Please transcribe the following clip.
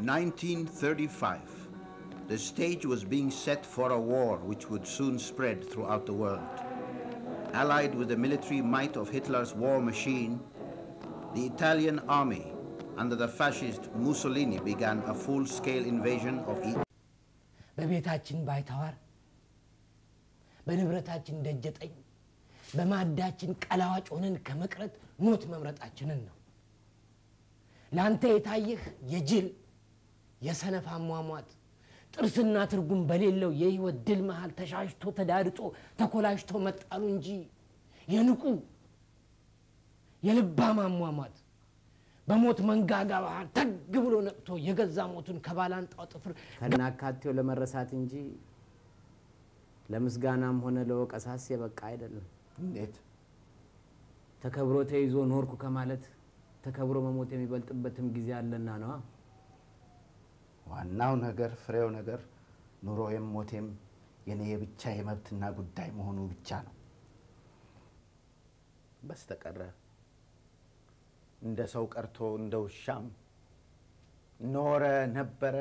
1935. The stage was being set for a war which would soon spread throughout the world. Allied with the military might of Hitler's war machine, the Italian army under the fascist Mussolini began a full-scale invasion of Italy. በቤታችን ባይተዋር በንብረታችን ደጀጠኝ በማዳችን ቀላዋጭ ሆነን ከመቅረት ሞት መምረጣችንን ነው ላንተ የታየህ የጅል የሰነፍ አሟሟት ጥርስና ትርጉም በሌለው የህይወት ድል መሃል ተሻሽቶ ተዳድጦ ተኮላሽቶ መጣሉ እንጂ የንቁ የልባም አሟሟት በሞት መንጋጋ ባህር ተግ ብሎ ነቅቶ የገዛ ሞቱን ከባላንጣው ጥፍር ከናካቴው ለመረሳት እንጂ ለምስጋናም ሆነ ለወቀሳስ የበቃ አይደለም እንዴት ተከብሮ ተይዞ ኖርኩ ከማለት ተከብሮ መሞት የሚበልጥበትም ጊዜ አለና ነው ዋናው ነገር ፍሬው ነገር ኑሮዬም ሞቴም የኔ ብቻ የመብትና ጉዳይ መሆኑ ብቻ ነው በስተቀረ እንደ ሰው ቀርቶ እንደ ውሻም ኖረ ነበረ